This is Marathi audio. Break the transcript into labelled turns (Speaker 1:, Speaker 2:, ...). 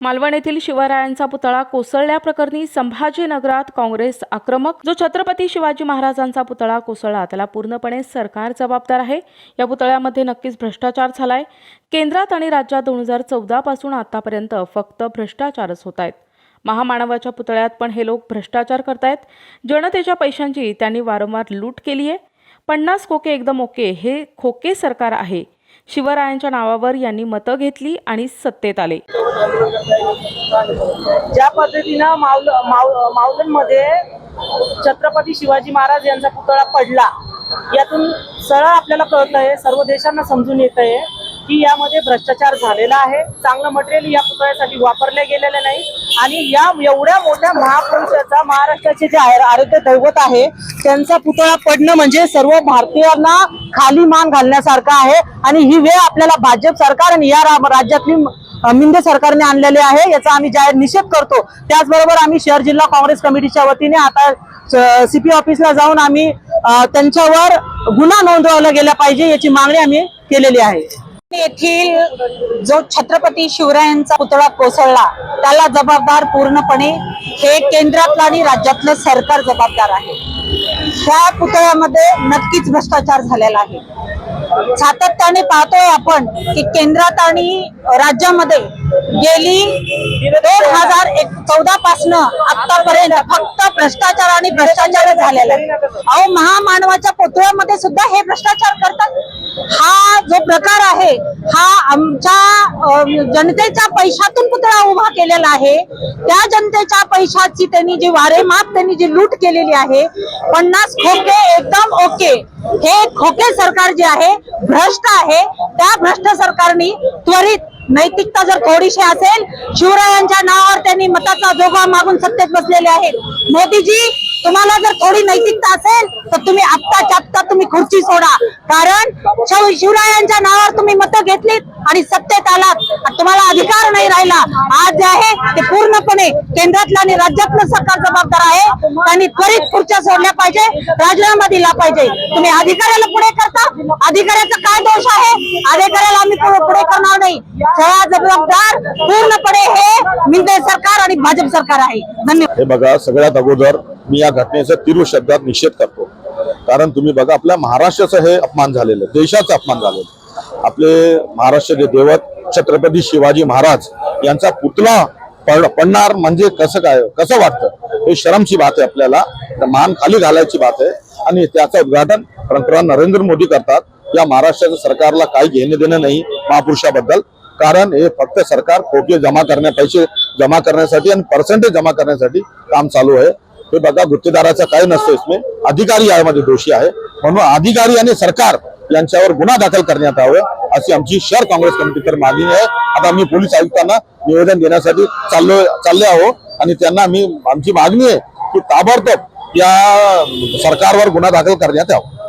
Speaker 1: मालवण येथील शिवरायांचा पुतळा कोसळल्याप्रकरणी संभाजीनगरात काँग्रेस आक्रमक। जो छत्रपती शिवाजी महाराजांचा पुतळा कोसळला त्याला पूर्णपणे सरकार जबाबदार आहे। या पुतळ्यामध्ये नक्कीच भ्रष्टाचार झालाय। केंद्रात आणि राज्यात 2014 पासून आतापर्यंत फक्त भ्रष्टाचारच होत आहेत। महामानवाच्या पुतळ्यात पण हे लोक भ्रष्टाचार करतायत। जनतेच्या पैशांची त्यांनी वारंवार लूट केली आहे। 50 खोके एकदम ओके हे खोके सरकार आहे। शिवरायांच्या नावावर यांनी मतं घेतली आणि सत्तेत आले।
Speaker 2: ज्या पद्धतीनं मावळमध्ये छत्रपती शिवाजी महाराज यांचा पुतळा पडला, यातून सरळ आपल्याला कळत आहे, सर्व देशांना समजून येत आहे की यामध्ये भ्रष्टाचार झालेला आहे। चांगलं मटेरियल या पुतळ्यासाठी वापरले गेलेले नाही आणि या एवढ्या मोठ्या महापुरुषाचा, महाराष्ट्राचे जे आराध्य दैवत आहे त्यांचा पुतळा पडणं म्हणजे सर्व भारतीयांना खाली मान घालण्यासारखं आहे। आणि ही वेळ आपल्याला भाजप सरकार आणि या राज्यातली मिंदे सरकारने आणलेले आहे, याचा आम्ही जाहीर निषेध करतो। त्याचबरोबर आम्ही शहर जिल्हा काँग्रेस कमिटीच्या वतीने आता सीपी ऑफिसला जाऊन आम्ही त्यांच्यावर गुन्हा नोंदवला गेला पाहिजे याची मागणी आम्ही केलेली आहे।
Speaker 3: येथील जो छत्रपती शिवरायांचा पुतळा कोसळला त्याला जबाबदार पूर्णपणे हे केंद्रातलं आणि राज्यातलं सरकार जबाबदार आहे। त्या पुतळ्यामध्ये नक्कीच भ्रष्टाचार झालेला आहे। सातत्याने पाहतोय आपण की केंद्रात आणि राज्यामध्ये गेली 2014 पासून आतापर्यंत फक्त भ्रष्टाचार आणि भ्रष्टाचार झालेला आहे। अहो, महामानवाच्या पुतळ्यामध्ये सुद्धा हे भ्रष्टाचार करतात। हा जो प्रकार आहे हा आमच्या जनतेच्या पैशातून पुतळा उभा केलेला आहे। त्या जनतेच्या पैशाची त्यांनी जी वारेमाप त्यांनी जी लूट केलेली आहे, 50 खोके एकदम ओके हे खोके सरकार जे आहे भ्रष्ट आहे। त्या भ्रष्ट सरकारने त्वरित नैतिकता जर थोडीशी असेल, शिवरायांच्या नावावर त्यांनी मताचा जोगा मागून सत्तेत बसलेले आहेत। मोदीजी, तुम्हाला जर थोडी नैतिकता असेल तर तुम्ही आत्ताच्या आत्ता तुम्ही खुर्ची सोडा, कारण शिवरायांच्या नावावर तुम्ही मतं घेतलीत आणि सत्तेत आलात, तुम्हाला अधिकार नाही राहिला। आज जे आहे ते पूर्णपणे केंद्रातलं आणि राज्यातलं सरकार जबाबदार आहे। त्यांनी त्वरित खुर्च्या सोडल्या पाहिजे, राजीनामा दिला पाहिजे। तुम्ही अधिकाऱ्याला पुढे करता, अधिकाऱ्याचा काय दोष आहे? अधिकाऱ्याला आम्ही पुढे करणार नाही। सगळा जबाबदार पूर्णपणे हे मिंदे सरकार आणि भाजप सरकार आहे। धन्यवाद।
Speaker 4: हे बघा, सगळ्यात अगोदर मी या घटनेचा तीव्र शब्दात निषेध करतो, कारण तुम्ही बघा आपल्या महाराष्ट्राचं हे अपमान झालेलं, देशाचा अपमान झालेलं। आपले महाराष्ट्राचे दैवत छत्रपती शिवाजी महाराज यांचा पुतळा पडणार म्हणजे कसं वाटतं? हे शरमची बात आहे, आपल्याला मान खाली घालायची बात आहे। आणि त्याचं उद्घाटन पंतप्रधान नरेंद्र मोदी करतात। या महाराष्ट्राच्या सरकारला काही घेणे देणं नाही महापुरुषाबद्दल, कारण हे फक्त सरकार खोके पैसे जमा करण्यासाठी आणि पर्सेंटेज जमा करण्यासाठी काम चालू आहे। हे बघा, गुत्तेदाराचा काही नसतं, इसमें अधिकारी यामध्ये दोषी आहे। म्हणून अधिकारी आणि सरकार यांच्यावर गुन्हा दाखल करण्यात यावे अशी आमची शहर काँग्रेस कमिटीकडे मागणी आहे। आता आम्ही पोलीस आयुक्तांना निवेदन देण्यासाठी चालले आहोत आणि त्यांना आमची मागणी आहे की ताबडतोब या सरकारवर गुन्हा दाखल करण्यात यावा।